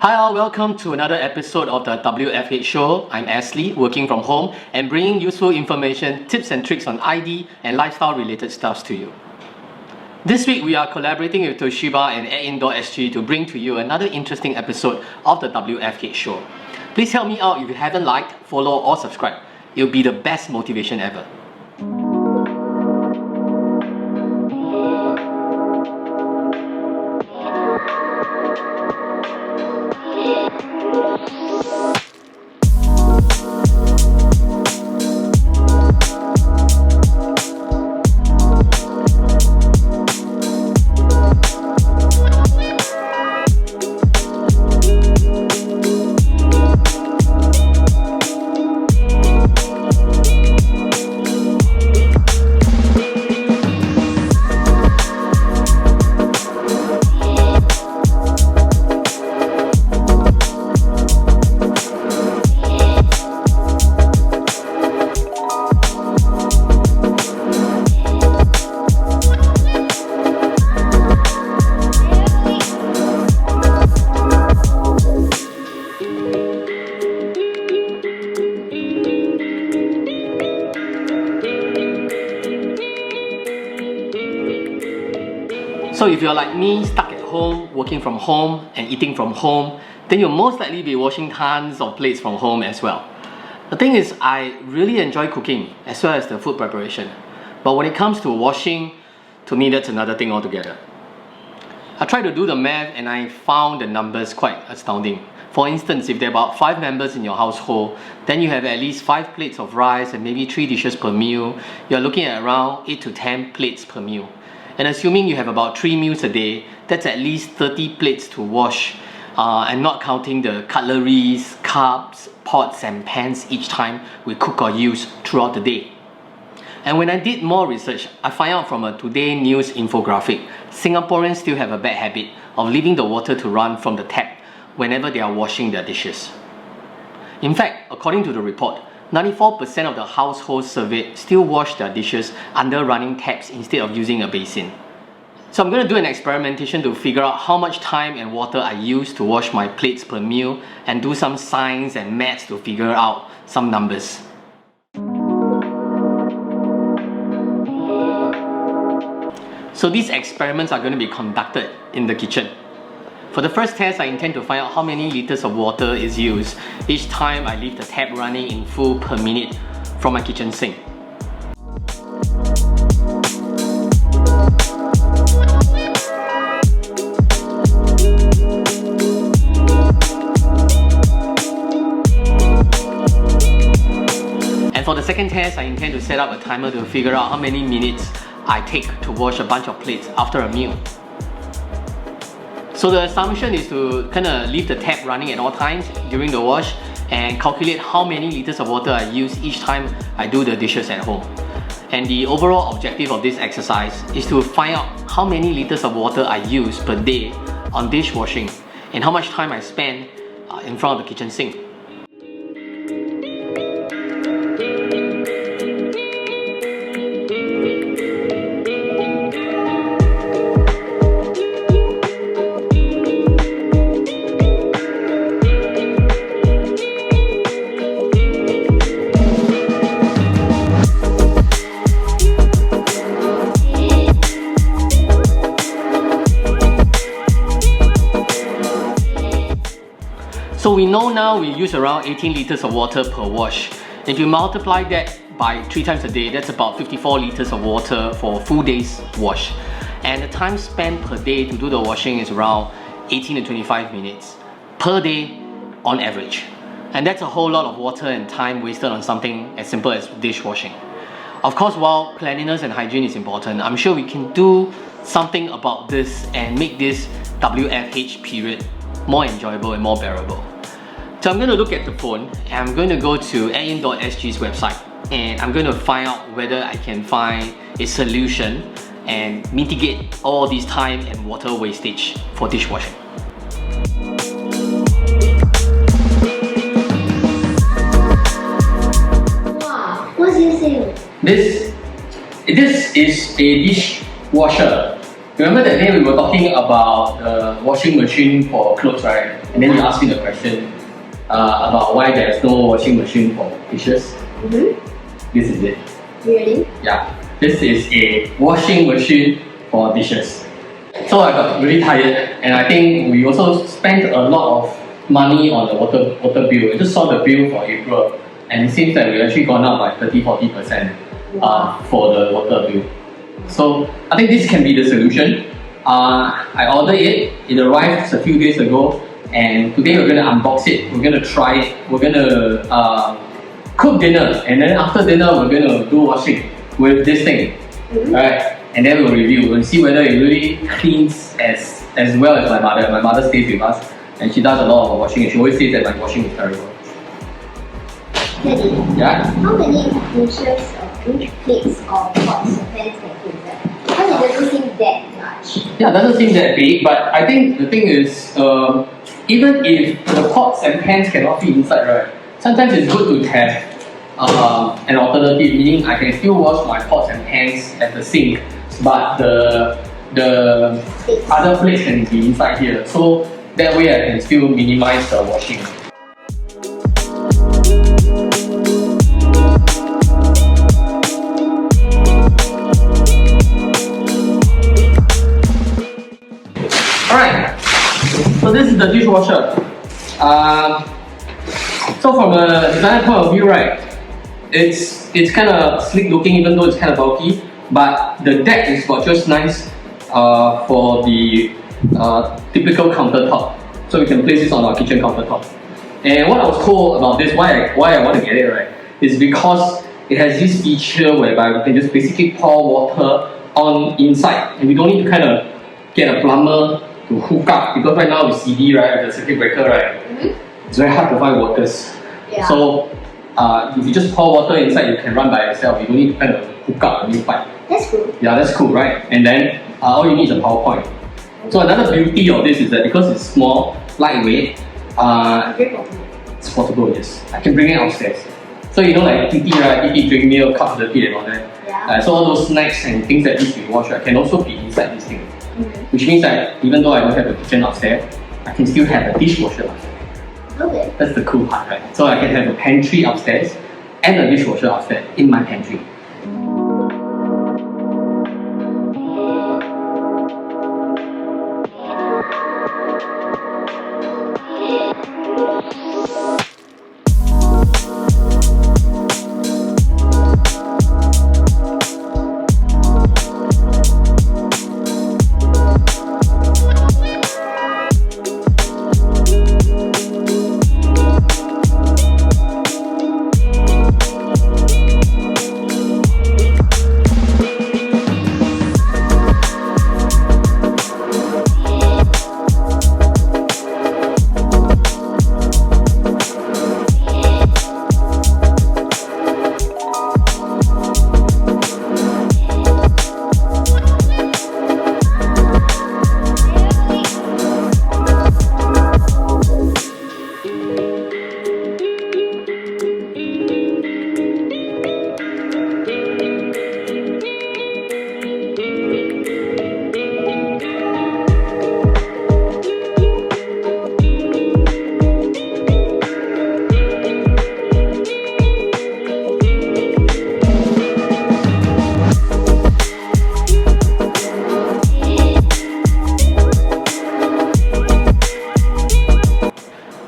Hi all, welcome to another episode of the WFH show. I'm Ashley, working from home and bringing useful information, tips and tricks on ID and lifestyle related stuffs to you. This week we are collaborating with Toshiba and Addin.sg to bring to you another interesting episode of the WFH show. Please help me out if you haven't liked, follow or subscribe. It'll be the best motivation ever. So if you're like me, stuck at home, working from home and eating from home, then you'll most likely be washing tons of plates from home as well. The thing is, I really enjoy cooking as well as the food preparation. But when it comes to washing, to me that's another thing altogether. I tried to do the math and I found the numbers quite astounding. For instance, if there are about 5 members in your household, then you have at least 5 plates of rice and maybe 3 dishes per meal. You're looking at around 8 to 10 plates per meal. And assuming you have about 3 meals a day, that's at least 30 plates to wash, and not counting the cutleries, cups, pots and pans each time we cook or use throughout the day. And when I did more research, I find out from a Today News infographic, Singaporeans still have a bad habit of leaving the water to run from the tap whenever they are washing their dishes. In fact, according to the report, 94% of the households surveyed still wash their dishes under running taps instead of using a basin. So I'm going to do an experimentation to figure out how much time and water I use to wash my plates per meal and do some science and maths to figure out some numbers. So these experiments are going to be conducted in the kitchen. For the first test, I intend to find out how many liters of water is used each time I leave the tap running in full per minute from my kitchen sink. And for the second test, I intend to set up a timer to figure out how many minutes I take to wash a bunch of plates after a meal. So the assumption is to kind of leave the tap running at all times during the wash and calculate how many liters of water I use each time I do the dishes at home. And the overall objective of this exercise is to find out how many liters of water I use per day on dishwashing and how much time I spend in front of the kitchen sink. So we know now we use around 18 liters of water per wash. If you multiply that by 3 times a day, that's about 54 liters of water for a full day's wash. And the time spent per day to do the washing is around 18 to 25 minutes per day on average. And that's a whole lot of water and time wasted on something as simple as dishwashing. Of course, while cleanliness and hygiene is important, I'm sure we can do something about this and make this WFH period more enjoyable and more bearable. So I'm going to look at the phone and I'm going to go to Addin.sg's website and I'm going to find out whether I can find a solution and mitigate all this time and water wastage for dishwashing. Wow, what's this thing? This is a dishwasher. Remember that day we were talking about the washing machine for clothes, right? And then you asked me the question about why there's no washing machine for dishes. This is it. Really? Yeah. This is a washing machine for dishes. So I got really tired, and I think we also spent a lot of money on the water bill. I just saw the bill for April, and it seems that we actually gone up by 30-40% for the water bill. So I think this can be the solution. I ordered it. It arrived a few days ago, and today we're going to unbox it. We're going to try it. We're going to cook dinner, and then after dinner we're going to do washing with this thing, right? And then we'll review. We'll see whether it really cleans as well as my mother. My mother stays with us, and she does a lot of washing, and she always says that my washing is terrible. Daddy, Yeah? how many inches of each plates or pots or pans can you use? Because it doesn't seem that large. Yeah, it doesn't seem that big, but I think the thing is, even if the pots and pans cannot fit inside, right? Sometimes it's good to have an alternative, meaning I can still wash my pots and pans at the sink, but the other plates can be inside here. So that way I can still minimize the washing. Alright, so this is the dishwasher. So from a design point of view, right, it's kind of sleek looking, even though it's kind of bulky, but the deck is just nice for the typical countertop. So we can place this on our kitchen countertop. And what I was told about this, why I want to get it, right, is because it has this feature whereby we can just basically pour water on inside, and we don't need to kind of get a plumber to hook up, because right now with CD, right, the circuit breaker, right, it's very hard to find workers. Yeah. So if you just pour water inside, you can run by yourself. You don't need to kind of hook up a new pipe. That's cool. Yeah, that's cool, right? And then all you need is a power point. So another beauty of this is that because it's small, lightweight, Very portable. it's portable, yes. I can bring it upstairs. So you know, like TT, right? TT drink milk, cup the tea and all that. Yeah. So all those snacks and things that need to be washed, right, can also be inside this thing. Which means that even though I don't have a kitchen upstairs, I can still have a dishwasher upstairs. Okay. That's the cool part, right? So I can have a pantry upstairs and a dishwasher upstairs in my pantry.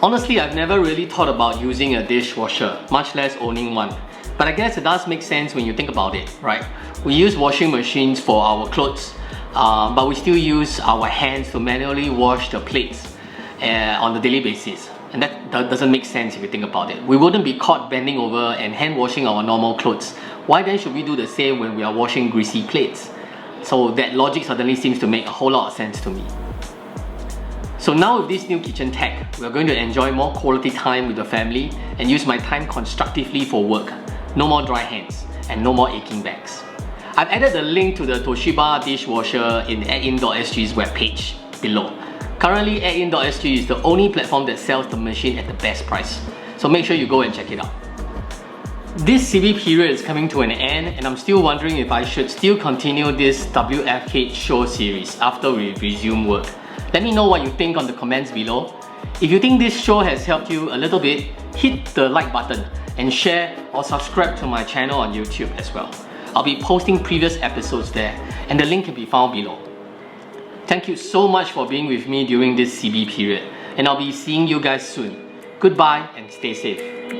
Honestly, I've never really thought about using a dishwasher, much less owning one. But I guess it does make sense when you think about it, right? We use washing machines for our clothes, but we still use our hands to manually wash the plates on a daily basis. And that doesn't make sense if you think about it. We wouldn't be caught bending over and hand washing our normal clothes. Why then should we do the same when we are washing greasy plates? So that logic suddenly seems to make a whole lot of sense to me. So now with this new kitchen tech, we are going to enjoy more quality time with the family and use my time constructively for work. No more dry hands and no more aching backs. I've added the link to the Toshiba dishwasher in Addin.sg's webpage below. Currently, Addin.sg is the only platform that sells the machine at the best price. So make sure you go and check it out. This CB period is coming to an end, and I'm still wondering if I should still continue this WFH show series after we resume work. Let me know what you think on the comments below. If you think this show has helped you a little bit, hit the like button and share or subscribe to my channel on YouTube as well. I'll be posting previous episodes there, and the link can be found below. Thank you so much for being with me during this CB period, and I'll be seeing you guys soon. Goodbye and stay safe.